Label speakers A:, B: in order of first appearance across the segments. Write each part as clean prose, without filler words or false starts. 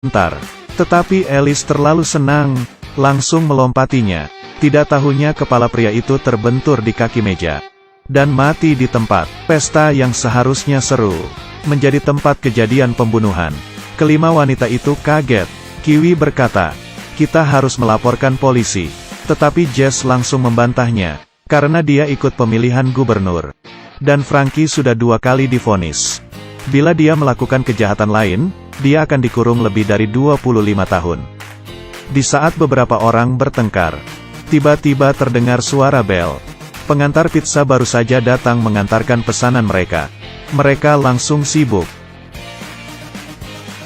A: sebentar. Tetapi Alice terlalu senang, langsung melompatinya. Tidak tahunya kepala pria itu terbentur di kaki meja. Dan mati di tempat. Pesta yang seharusnya seru, menjadi tempat kejadian pembunuhan. Kelima wanita itu kaget. Kiwi berkata, "Kita harus melaporkan polisi." Tetapi Jess langsung membantahnya, karena dia ikut pemilihan gubernur. Dan Frankie sudah 2 kali divonis. Bila dia melakukan kejahatan lain, dia akan dikurung lebih dari 25 tahun. Di saat beberapa orang bertengkar, tiba-tiba terdengar suara bel. Pengantar pizza baru saja datang mengantarkan pesanan mereka. Mereka langsung sibuk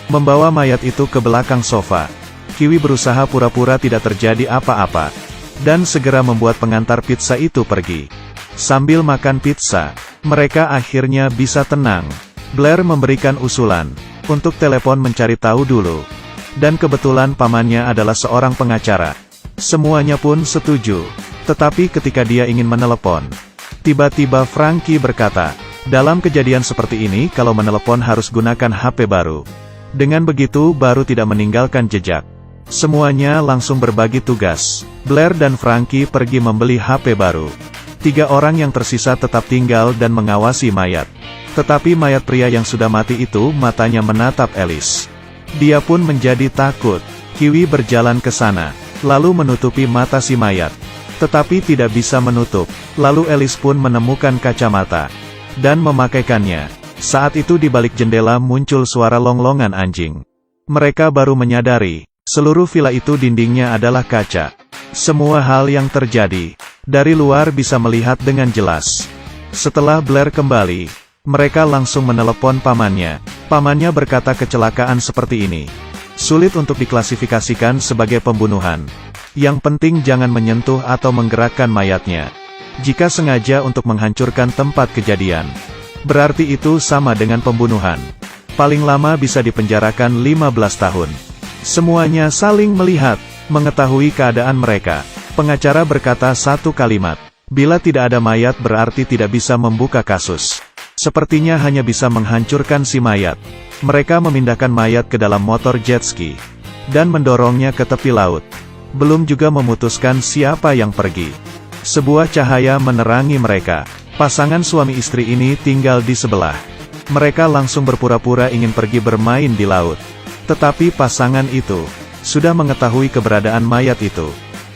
A: membawa mayat itu ke belakang sofa. Kiwi berusaha pura-pura tidak terjadi apa-apa, dan segera membuat pengantar pizza itu pergi. Sambil makan pizza, mereka akhirnya bisa tenang. Blair memberikan usulan untuk telepon mencari tahu dulu. Dan kebetulan pamannya adalah seorang pengacara. Semuanya pun setuju. Tetapi ketika dia ingin menelepon, tiba-tiba Frankie berkata, "Dalam kejadian seperti ini kalau menelepon harus gunakan HP baru. Dengan begitu baru tidak meninggalkan jejak." Semuanya langsung berbagi tugas. Blair dan Frankie pergi membeli HP baru. 3 orang yang tersisa tetap tinggal dan mengawasi mayat. Tetapi mayat pria yang sudah mati itu matanya menatap Alice. Dia pun menjadi takut. Kiwi berjalan ke sana, lalu menutupi mata si mayat. Tetapi tidak bisa menutup. Lalu Alice pun menemukan kacamata dan memakaikannya. Saat itu di balik jendela muncul suara longlongan anjing. Mereka baru menyadari, seluruh villa itu dindingnya adalah kaca. Semua hal yang terjadi dari luar bisa melihat dengan jelas. Setelah Blair kembali, mereka langsung menelepon pamannya. Pamannya berkata kecelakaan seperti ini sulit untuk diklasifikasikan sebagai pembunuhan. Yang penting jangan menyentuh atau menggerakkan mayatnya. Jika sengaja untuk menghancurkan tempat kejadian, berarti itu sama dengan pembunuhan. Paling lama bisa dipenjarakan 15 tahun. Semuanya saling melihat, mengetahui keadaan mereka. Pengacara berkata satu kalimat, "Bila tidak ada mayat berarti tidak bisa membuka kasus. Sepertinya hanya bisa menghancurkan si mayat." Mereka memindahkan mayat ke dalam motor jet ski, dan mendorongnya ke tepi laut. Belum juga memutuskan siapa yang pergi. Sebuah cahaya menerangi mereka. Pasangan suami istri ini tinggal di sebelah. Mereka langsung berpura-pura ingin pergi bermain di laut. Tetapi pasangan itu sudah mengetahui keberadaan mayat itu.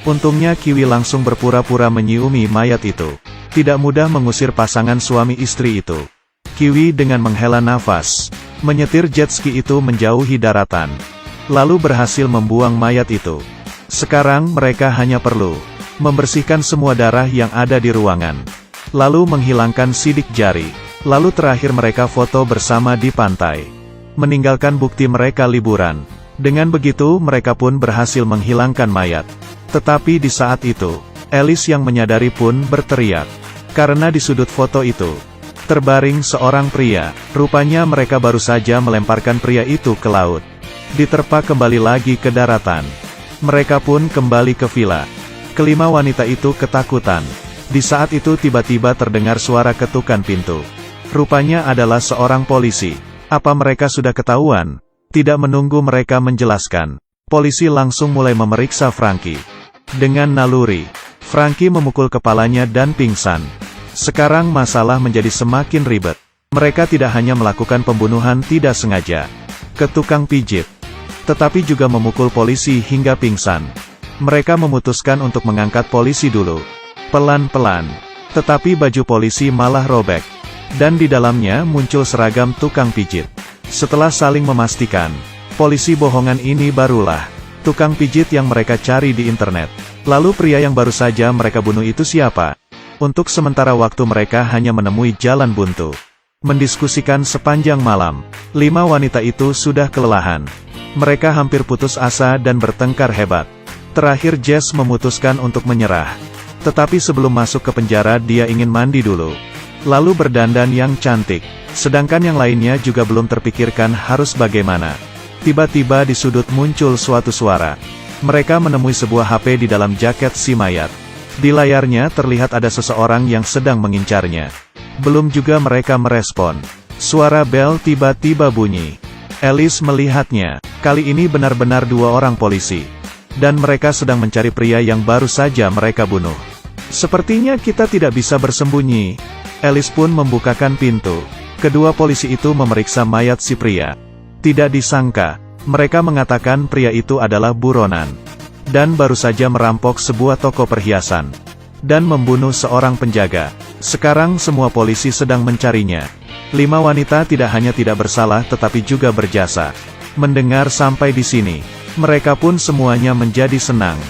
A: Untungnya Kiwi langsung berpura-pura menyiumi mayat itu. Tidak mudah mengusir pasangan suami istri itu. Kiwi dengan menghela nafas, menyetir jet ski itu menjauhi daratan. Lalu berhasil membuang mayat itu. Sekarang mereka hanya perlu membersihkan semua darah yang ada di ruangan. Lalu menghilangkan sidik jari. Lalu terakhir mereka foto bersama di pantai. Meninggalkan bukti mereka liburan. Dengan begitu mereka pun berhasil menghilangkan mayat. Tetapi di saat itu, Alice yang menyadari pun berteriak. Karena di sudut foto itu, terbaring seorang pria. Rupanya mereka baru saja melemparkan pria itu ke laut. Diterpa kembali lagi ke daratan. Mereka pun kembali ke villa. Kelima wanita itu ketakutan. Di saat itu tiba-tiba terdengar suara ketukan pintu. Rupanya adalah seorang polisi. Apa mereka sudah ketahuan? Tidak menunggu mereka menjelaskan, polisi langsung mulai memeriksa Frankie. Dengan naluri, Frankie memukul kepalanya dan pingsan. Sekarang masalah menjadi semakin ribet. Mereka tidak hanya melakukan pembunuhan tidak sengaja ke tukang pijit, tetapi juga memukul polisi hingga pingsan. Mereka memutuskan untuk mengangkat polisi dulu. Pelan-pelan. Tetapi baju polisi malah robek. Dan di dalamnya muncul seragam tukang pijit. Setelah saling memastikan, polisi bohongan ini barulah tukang pijit yang mereka cari di internet. Lalu pria yang baru saja mereka bunuh itu siapa? Untuk sementara waktu mereka hanya menemui jalan buntu. Mendiskusikan sepanjang malam. 5 wanita itu sudah kelelahan. Mereka hampir putus asa dan bertengkar hebat. Terakhir Jess memutuskan untuk menyerah. Tetapi sebelum masuk ke penjara dia ingin mandi dulu. Lalu berdandan yang cantik. Sedangkan yang lainnya juga belum terpikirkan harus bagaimana. Tiba-tiba di sudut muncul suatu suara. Mereka menemui sebuah HP di dalam jaket si mayat. Di layarnya terlihat ada seseorang yang sedang mengincarnya. Belum juga mereka merespon. Suara bel tiba-tiba bunyi. Alice melihatnya. Kali ini benar-benar dua orang polisi. Dan mereka sedang mencari pria yang baru saja mereka bunuh. Sepertinya kita tidak bisa bersembunyi. Alice pun membukakan pintu. Kedua polisi itu memeriksa mayat si pria. Tidak disangka, mereka mengatakan pria itu adalah buronan. Dan baru saja merampok sebuah toko perhiasan. Dan membunuh seorang penjaga. Sekarang semua polisi sedang mencarinya. 5 wanita tidak hanya tidak bersalah tetapi juga berjasa. Mendengar sampai di sini, mereka pun semuanya menjadi senang.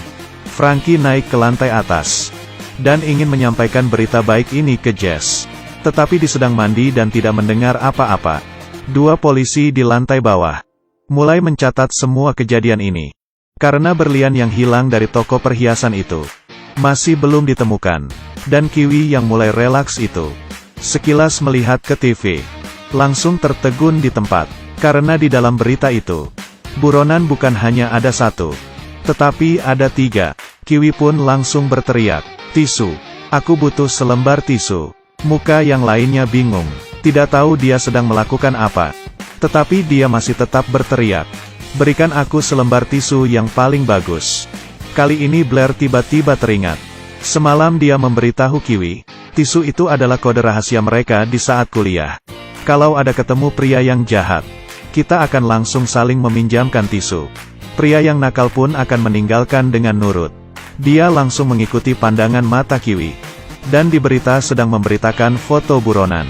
A: Frankie naik ke lantai atas. Dan ingin menyampaikan berita baik ini ke Jess. Tetapi dia sedang mandi dan tidak mendengar apa-apa. 2 polisi di lantai bawah mulai mencatat semua kejadian ini. Karena berlian yang hilang dari toko perhiasan itu masih belum ditemukan. Dan Kiwi yang mulai relaks itu sekilas melihat ke TV, langsung tertegun di tempat. Karena di dalam berita itu, buronan bukan hanya ada 1, tetapi ada 3. Kiwi pun langsung berteriak, "Tisu! Aku butuh selembar tisu." Muka yang lainnya bingung, tidak tahu dia sedang melakukan apa. Tetapi dia masih tetap berteriak, "Berikan aku selembar tisu yang paling bagus." Kali ini Blair tiba-tiba teringat. Semalam dia memberitahu Kiwi, tisu itu adalah kode rahasia mereka di saat kuliah. Kalau ada ketemu pria yang jahat, kita akan langsung saling meminjamkan tisu. Pria yang nakal pun akan meninggalkan dengan nurut. Dia langsung mengikuti pandangan mata Kiwi. Dan di berita sedang memberitakan foto buronan.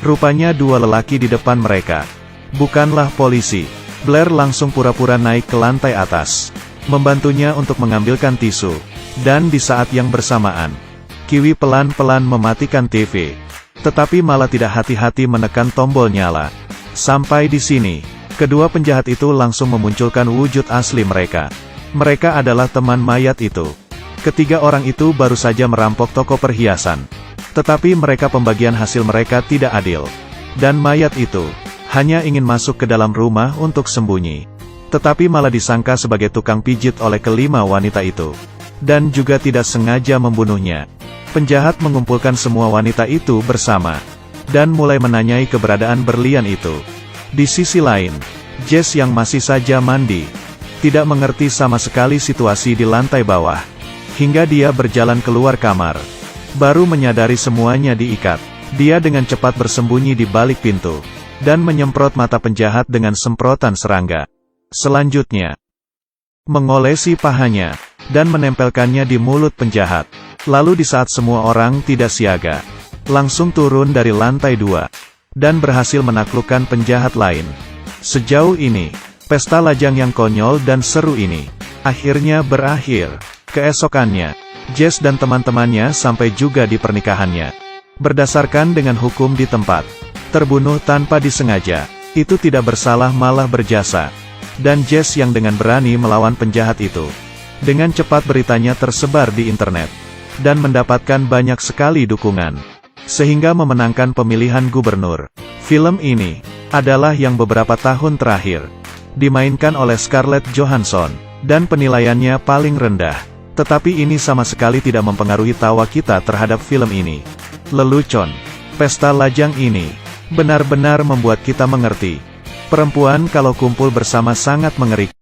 A: Rupanya 2 lelaki di depan mereka. Bukanlah polisi. Blair langsung pura-pura naik ke lantai atas. Membantunya untuk mengambilkan tisu. Dan di saat yang bersamaan, Kiwi pelan-pelan mematikan TV. Tetapi malah tidak hati-hati menekan tombol nyala. Sampai di sini, kedua penjahat itu langsung memunculkan wujud asli mereka. Mereka adalah teman mayat itu. Ketiga orang itu baru saja merampok toko perhiasan. Tetapi mereka pembagian hasil mereka tidak adil. Dan mayat itu hanya ingin masuk ke dalam rumah untuk sembunyi. Tetapi malah disangka sebagai tukang pijit oleh kelima wanita itu. Dan juga tidak sengaja membunuhnya. Penjahat mengumpulkan semua wanita itu bersama. Dan mulai menanyai keberadaan berlian itu. Di sisi lain, Jess yang masih saja mandi, tidak mengerti sama sekali situasi di lantai bawah. Hingga dia berjalan keluar kamar. Baru menyadari semuanya diikat. Dia dengan cepat bersembunyi di balik pintu. Dan menyemprot mata penjahat dengan semprotan serangga. Selanjutnya, mengolesi pahanya, dan menempelkannya di mulut penjahat. Lalu di saat semua orang tidak siaga, langsung turun dari lantai 2, dan berhasil menaklukkan penjahat lain. Sejauh ini, pesta lajang yang konyol dan seru ini, akhirnya berakhir. Keesokannya, Jess dan teman-temannya sampai juga di pernikahannya. Berdasarkan dengan hukum di tempat, terbunuh tanpa disengaja, itu tidak bersalah malah berjasa. Dan Jess yang dengan berani melawan penjahat itu. Dengan cepat beritanya tersebar di internet. Dan mendapatkan banyak sekali dukungan. Sehingga memenangkan pemilihan gubernur. Film ini adalah yang beberapa tahun terakhir dimainkan oleh Scarlett Johansson. Dan penilaiannya paling rendah. Tetapi ini sama sekali tidak mempengaruhi tawa kita terhadap film ini. Lelucon. Pesta lajang ini benar-benar membuat kita mengerti. Perempuan kalau kumpul bersama sangat mengerikan.